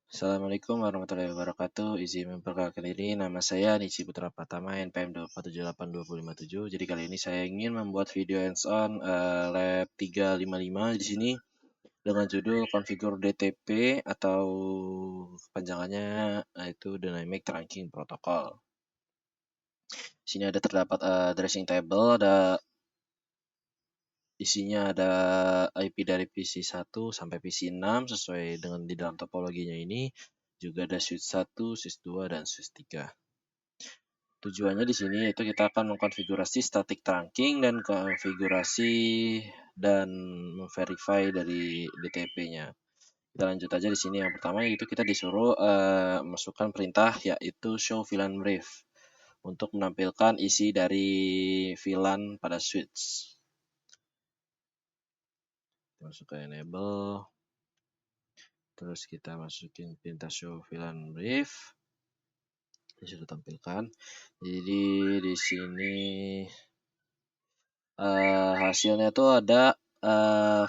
Assalamualaikum warahmatullahi wabarakatuh. Izin memperkenalkan diri, nama saya Nici Putra Pratama, NPM 2478257. Jadi kali ini saya ingin membuat video hands-on lab 355 di sini dengan judul Configure DTP atau kepanjangannya yaitu Dynamic Trunking Protocol. Di sini ada terdapat dressing table, isinya ada IP dari PC1 sampai PC6 sesuai dengan di dalam topologinya ini. Juga ada switch 1, switch 2, dan switch 3. Tujuannya di sini yaitu kita akan mengkonfigurasi static trunking dan konfigurasi dan memverify dari DTP-nya. Kita lanjut aja di sini. Yang pertama yaitu kita disuruh masukkan perintah yaitu show VLAN brief untuk menampilkan isi dari VLAN pada switch. Masuk ke enable. Terus kita masukin perintah show VLAN brief. Ini sudah tampilkan. Jadi di sini hasilnya tuh ada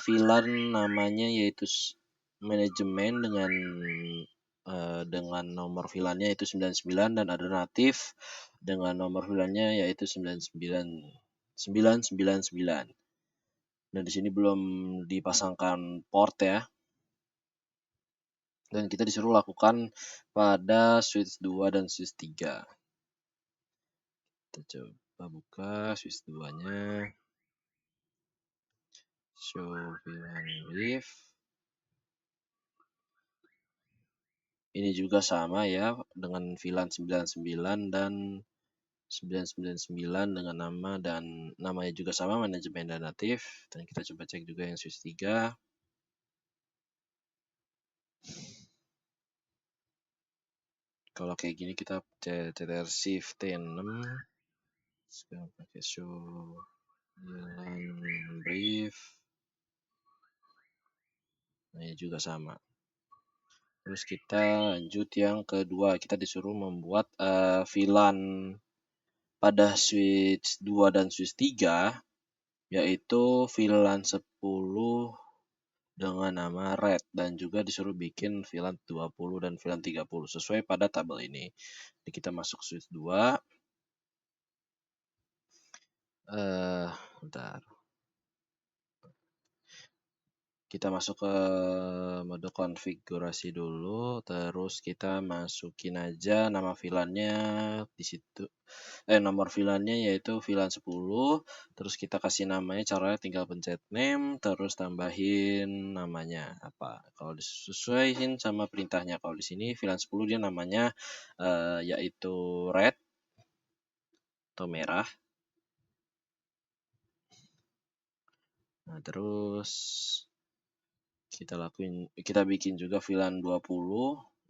VLAN namanya yaitu manajemen dengan nomor VLAN-nya yaitu 99 dan ada natif dengan nomor VLAN-nya yaitu 9999. Dan di sini belum dipasangkan port ya. Dan kita disuruh lakukan pada switch 2 dan switch 3. Kita coba buka switch 2-nya. Show VLAN brief. Ini juga sama ya dengan VLAN 99 dan 999 dengan nama dan namanya juga sama, manajemen dan natif. Dan kita coba cek juga yang switch 3. Kalau kayak gini kita CTR shift T6. Sekarang pakai show VLAN brief. Nah, ini juga sama. Terus kita lanjut yang kedua, kita disuruh membuat VLAN pada switch 2 dan switch 3 yaitu VLAN 10 dengan nama red dan juga disuruh bikin VLAN 20 dan VLAN 30 sesuai pada tabel ini. Jadi kita masuk switch 2. Bentar. Kita masuk ke mode konfigurasi dulu, terus kita masukin aja nama VLAN-nya di situ. Nomor VLAN-nya yaitu VLAN 10, terus kita kasih namanya, caranya tinggal pencet name, terus tambahin namanya apa. Kalau disesuaikan sama perintahnya, kalau di sini VLAN 10 dia namanya yaitu red atau merah. Nah, terus kita bikin juga VLAN 20.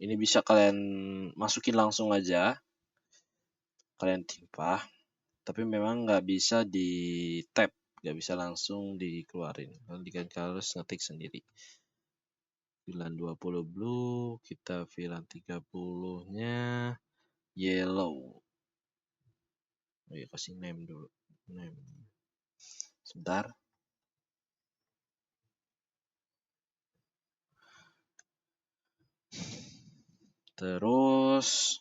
Ini bisa kalian masukin langsung aja, kalian timpa, tapi memang nggak bisa di tab, nggak bisa langsung dikeluarin, kalian harus ngetik sendiri. VLAN 20 blue, kita VLAN 30-nya yellow. Oh ya, kasih name dulu, name. Sebentar. Terus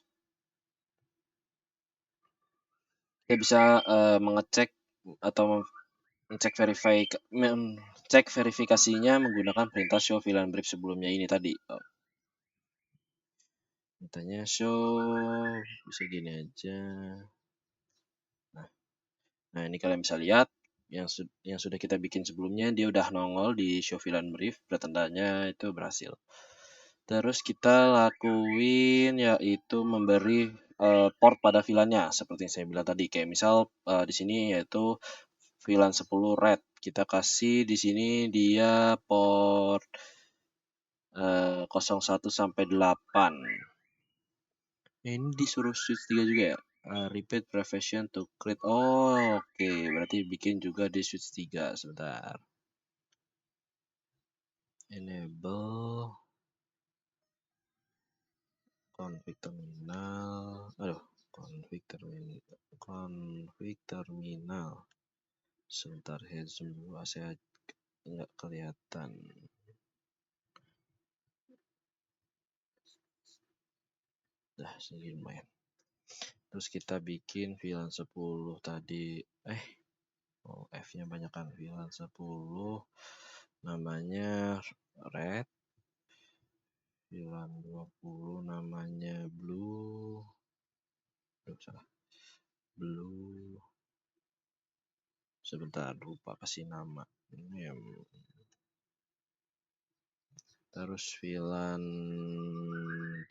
kita bisa mengecek atau cek verifikasinya menggunakan perintah show VLAN brief sebelumnya ini tadi. Perintahnya show bisa gini aja. Nah, ini kalian bisa lihat yang sudah kita bikin sebelumnya, dia udah nongol di show VLAN brief, pertandanya itu berhasil. Terus kita lakuin yaitu memberi port pada VLAN-nya seperti yang saya bilang tadi. Kayak misal di sini yaitu VLAN 10 red. Kita kasih di sini dia port 01 sampai 8. Ini disuruh switch 3 juga ya. Repeat prevision to create. Oke. Berarti bikin juga di switch 3. Sebentar. Enable config terminal. Config terminal. Sebentar, zoom dulu, saya nggak kelihatan. dah, segini lumayan. Terus kita bikin VLAN 10 tadi. F-nya banyak kan. VLAN 10 namanya red. VLAN 20 namanya blue. Salah. Blue. Sebentar, lupa kasih nama. Terus VLAN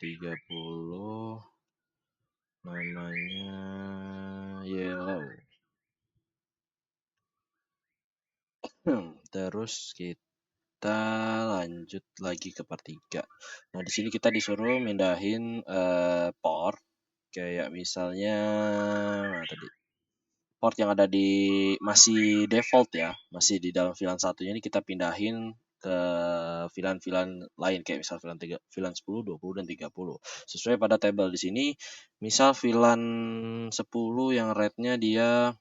30 namanya yellow. Terus kita lanjut lagi ke part 3. Nah, di sini kita disuruh mindahin port kayak misalnya port yang ada di masih default ya, masih di dalam VLAN satunya ini kita pindahin ke VLAN-VLAN lain kayak misal VLAN 10, 20 dan 30. Sesuai pada tabel di sini, misal VLAN 10 yang rate-nya dia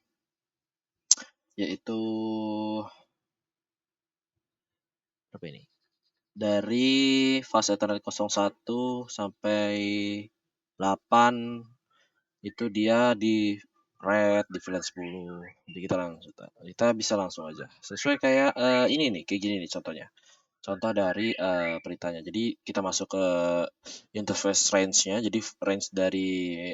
yaitu berapa ini? Dari fase Ethernet 01 sampai 8 itu dia di red di VLAN 10. Jadi kita bisa langsung aja. Sesuai kayak ini nih, kayak gini nih contohnya. Contoh dari beritanya. Jadi kita masuk ke interface range-nya. Jadi range dari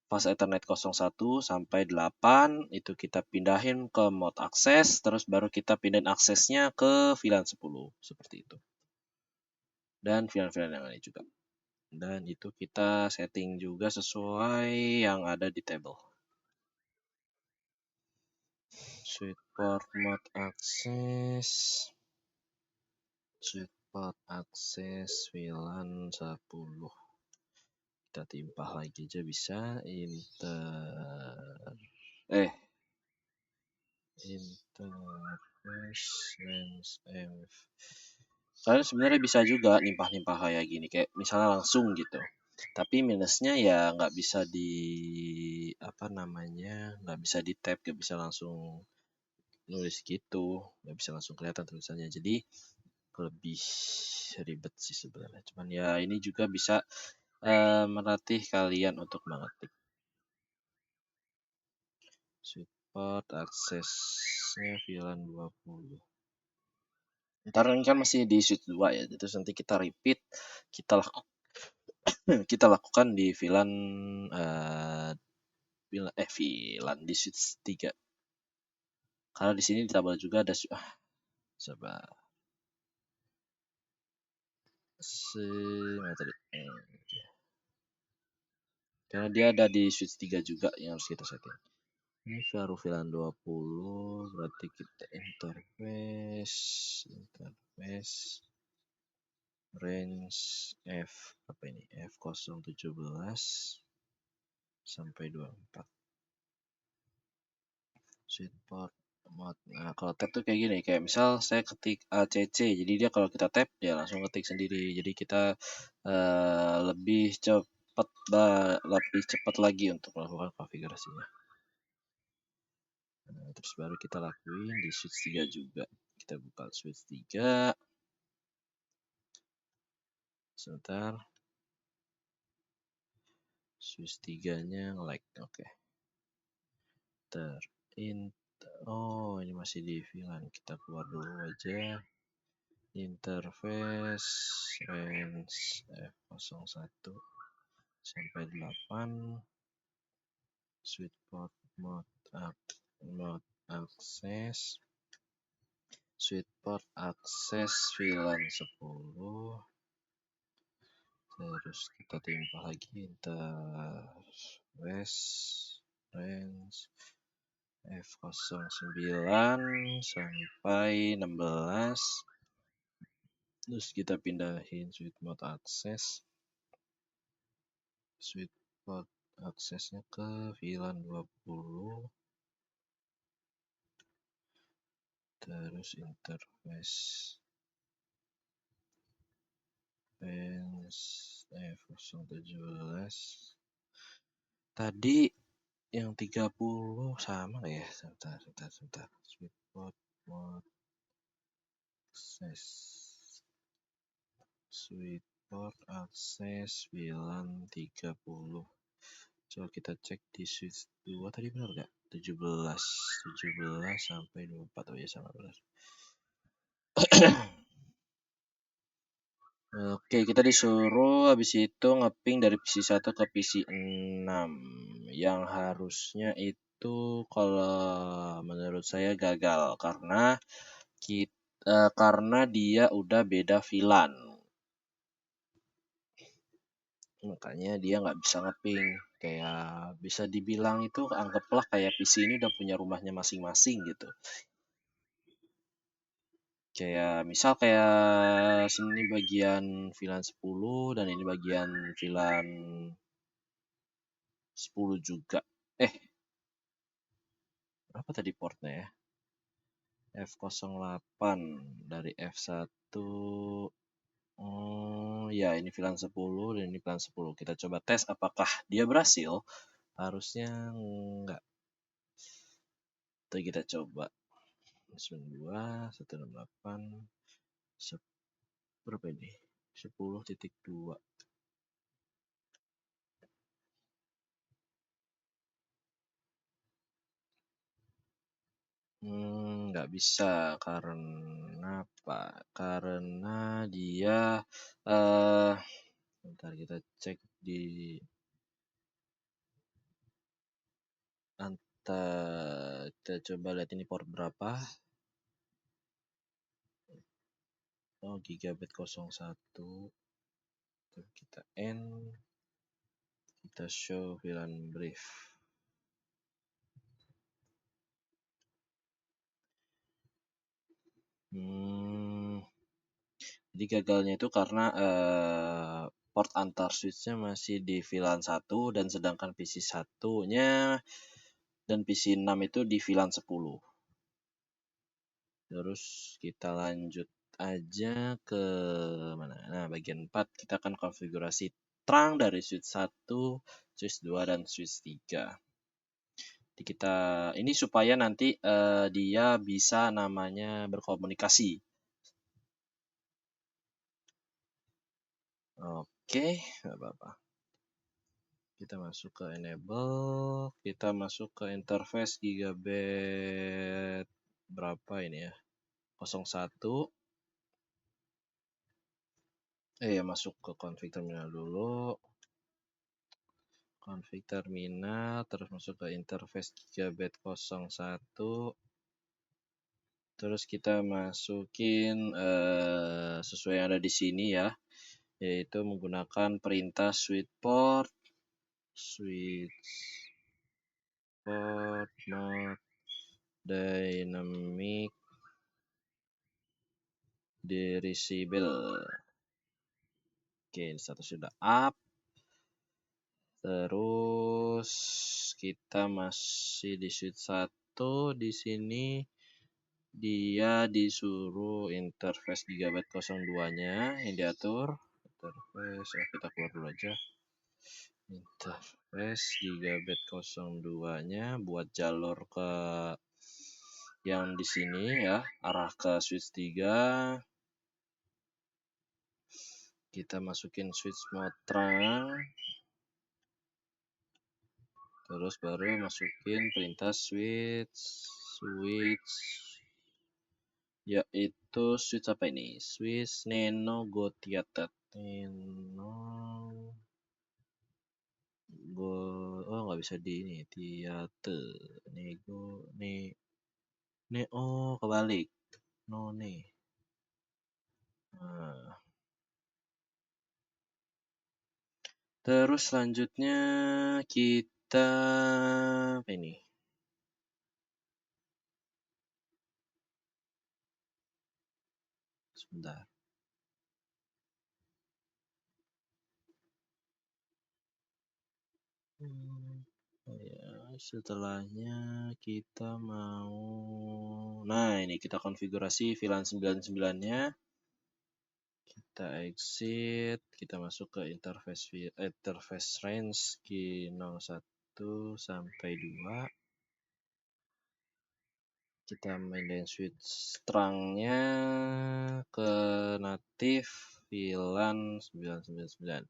fase Ethernet 01 sampai 8 itu kita pindahin ke mode akses, terus baru kita pindahin aksesnya ke VLAN 10 seperti itu. Dan VLAN-VLAN yang lain juga. Dan itu kita setting juga sesuai yang ada di table. Switch port mode access. Switch port access VLAN 10. Kita timpah lagi aja bisa. Interface range F. Kalian sebenarnya bisa juga nimpah-nimpah kayak gini, kayak misalnya langsung gitu. Tapi minusnya ya nggak bisa nggak bisa di tab, nggak bisa langsung nulis gitu, nggak bisa langsung kelihatan tulisannya. Jadi lebih ribet sih sebenarnya. Cuman ya ini juga bisa melatih kalian untuk mengetik. Support aksesnya VLAN 20. Ntar ini kan masih di switch 2 ya. Terus nanti kita repeat, kita lakukan di VLAN VLAN di switch 3. Karena di sini di tabel juga ada coba mana tadi? Karena dia ada di switch 3 juga yang harus kita setting. Ini baru VLAN 20, berarti kita interface range F apa ini? F017 sampai 24. Switch port mode. Nah, kalau tab tuh kayak gini, kayak misal saya ketik ACC, jadi dia kalau kita tab dia langsung ketik sendiri. Jadi kita lebih cepat lagi untuk melakukan konfigurasinya. Nah, terus baru kita lakuin di switch 3 juga. Kita buka switch 3. Sebentar. Switch 3-nya nge-lag. Oke. Oh, ini masih di VLAN. Kita keluar dulu aja. Interface range F01 sampai 8. Switch port mode access. Switch port access VLAN 10. Terus kita timpah lagi interface range F09 sampai 16. Terus kita pindahin switch mode access. Switch port aksesnya ke VLAN 20. Terus interface F017. Tadi yang 30 sama nggak ya? Sebentar. Switch port mode access. Switch port akses VLAN 30. Coba kita cek di switch 2 tadi benar nggak? 17 sampai 24. Oh ya, sama benar. Oke, kita disuruh habis itu ngeping dari PC 1 ke PC 6. Yang harusnya itu kalau menurut saya gagal karena dia udah beda VLAN. Makanya dia nggak bisa ngeping. Kayak bisa dibilang itu anggaplah kayak PC ini udah punya rumahnya masing-masing gitu. Kayak misal kayak sini bagian VLAN 10 dan ini bagian VLAN 10 juga. Berapa tadi portnya ya? F08 dari F1. Oh ya, ini VLAN 10 dan ini VLAN 10. Kita coba tes apakah dia berhasil. Harusnya enggak. Itu kita coba. 92, 168, berapa ini? 10.2. Nggak bisa karena apa? Karena dia bentar kita cek di kita coba lihat ini port berapa. Oh, gigabit 01. Kita N, kita show VLAN brief. Jadi gagalnya itu karena port antar switchnya masih di VLAN 1 dan sedangkan PC 1-nya dan PC 6 itu di VLAN 10. Terus kita lanjut aja ke mana? Nah, bagian 4 kita akan konfigurasi terang dari switch 1, switch 2 dan switch 3. Jadi kita ini supaya nanti dia bisa namanya berkomunikasi. Oke, nggak apa-apa. Kita masuk ke enable, kita masuk ke interface gigabit berapa ini ya? 01. Masuk ke config terminal dulu. Config terminal, terus masuk ke interface gigabit 01. Terus kita masukin sesuai yang ada di sini ya, yaitu menggunakan perintah switch port mode dynamic disable. Oke, status sudah up. Terus kita masih di switch 1 di sini. Dia disuruh interface gigabit 02-nya yang diatur. Interface, kita keluar dulu aja. Interface gigabit 02-nya buat jalur ke yang di sini ya, arah ke switch 3. Kita masukin switch mode terang. Terus baru masukin perintah switch yaitu switch apa ini? Switch Nano Go Theater. Nggak bisa di ini Theater. Kebalik. Ne. Nah. Terus selanjutnya kita apa ini? Sebentar. Setelahnya kita mau, nah ini kita konfigurasi VLAN 99-nya. Kita exit, kita masuk ke interface range G01 sampai 2. Kita main switch terangnya ke native VLAN 999.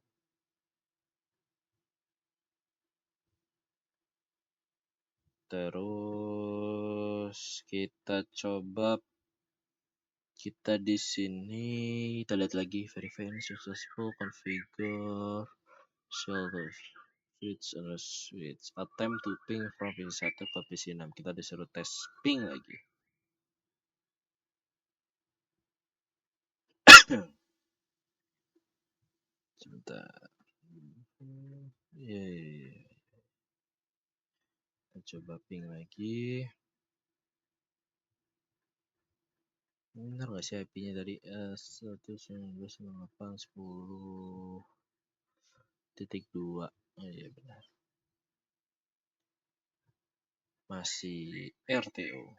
Terus kita coba, kita di sini kita lihat lagi verify successful, configure shelter switch and switch, attempt to ping from PC1 ke PC6. Kita disuruh tes ping lagi. Sebentar. Kita coba ping lagi. Benar nggak sih IP-nya tadi? 119.10.2. Iya benar. Masih RTO.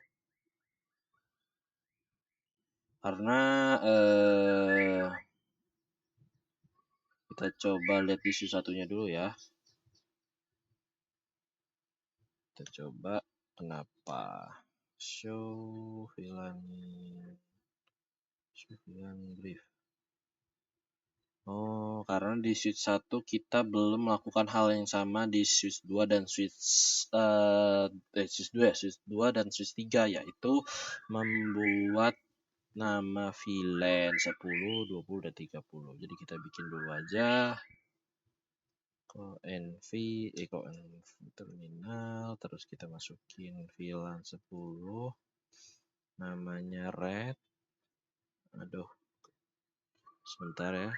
Karena kita coba lihat isu satunya dulu ya. Kita coba kenapa show VLAN brief. Oh, karena di switch 1 kita belum melakukan hal yang sama di switch 2 dan switch switch 2 ya, switch 2 dan switch 3, yaitu membuat nama VLAN 10, 20 dan 30. Jadi kita bikin dulu aja env terminal, terus kita masukin VLAN 10, namanya red. Aduh, sebentar ya.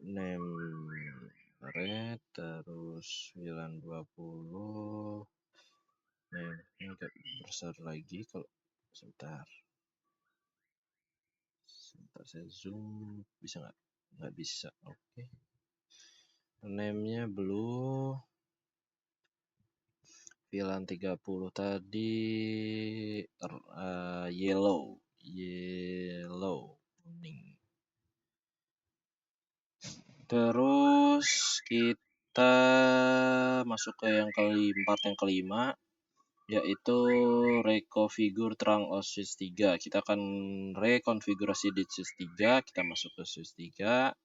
Name red, terus 920. Name ini agak besar lagi kalau sebentar saya zoom, bisa nggak bisa. Oke. Name-nya blue, VLAN 30 tadi yellow kuning. Terus kita masuk ke yang keempat, yang kelima, yaitu reconfigure terang switch 3. Kita akan rekonfigurasi di switch 3. Kita masuk ke switch 3.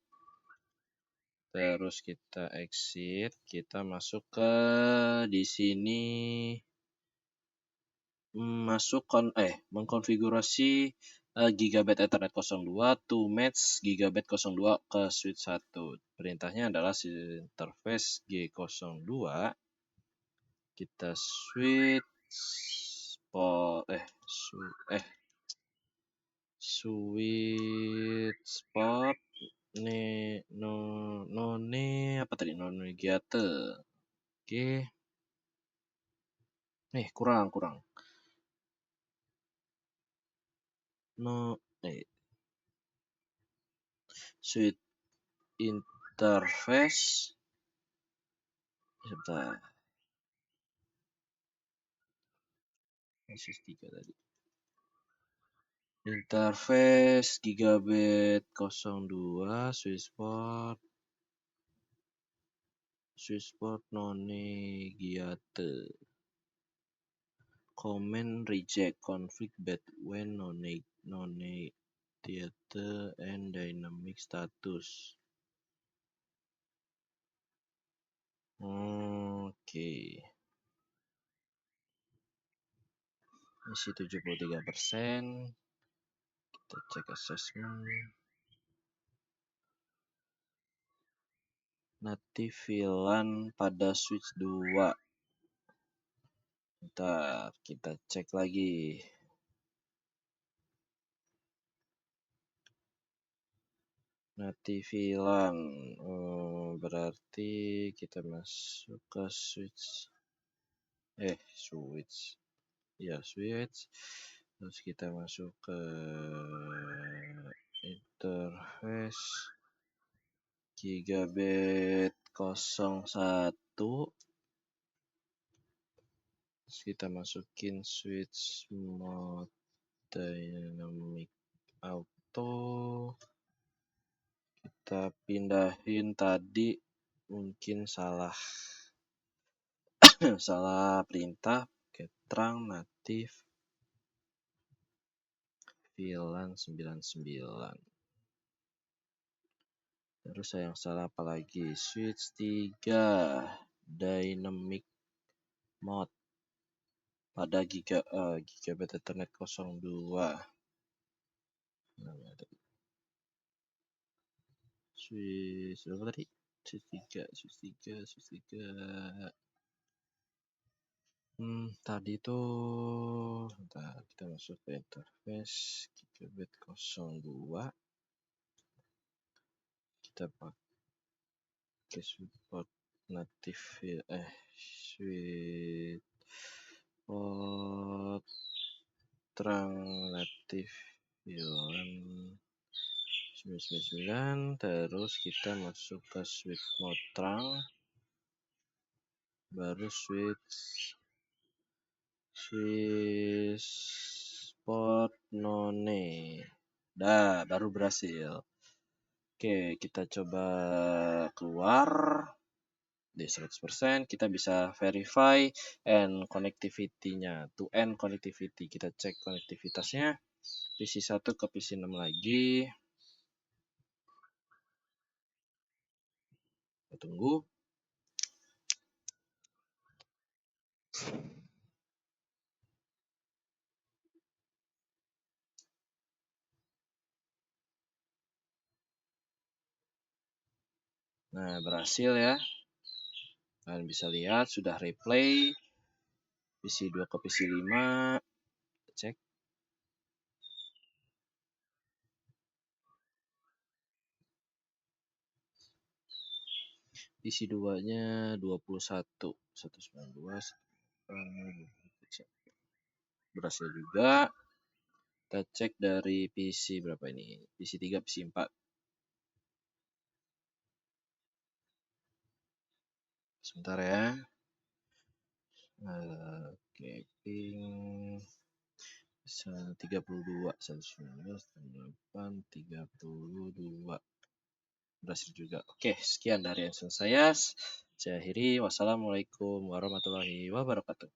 Terus kita exit, kita masuk ke di sini, mengkonfigurasi Gigabit Ethernet 02 to match Gigabit 02 ke switch 1. Perintahnya adalah interface G02. Kita switch spot apa tadi, navigate. Oke. Kurang. Switch interface. Sebentar. Switch 3 tadi. Interface Gigabit 02 switchport navigate. Command reject conflict when navigate and dynamic status. Oke. Isi 73%. Kita cek assessment. Native VLAN pada switch 2. Bentar, kita cek lagi. Native VLAN. Berarti kita masuk ke switch. Switch. Terus kita masuk ke interface Gigabit 01. Terus kita masukin switch mode dynamic auto. Kita pindahin tadi, mungkin salah perintah. Terang native VLAN 99. Terus yang salah apa lagi? Switch 3 Dynamic Mode pada Gigabit Ethernet 02. Nah, switch berapa tadi? Switch 3. Tadi tuh kita masuk ke interface Gigabit 02. Kita pakai support native support terang native VLAN 99. Terus kita masuk ke switch mode terang, baru switch spot none. Baru berhasil. Oke, kita coba keluar di 100%. Kita bisa verify and connectivity-nya. To end connectivity, kita cek konektivitasnya. PC 1 ke PC 6 lagi. Kita tunggu. Nah, berhasil ya. Kalian bisa lihat sudah replay PC 2 ke PC 5. Cek. PC 2-nya 21 192 berhasil juga. Kita cek dari PC berapa ini? PC 3, PC 4. Sebentar ya. Oke, ping 32 198 32. Berhasil juga. Oke, sekian dari Enson saya. Saya akhiri. Wassalamualaikum warahmatullahi wabarakatuh.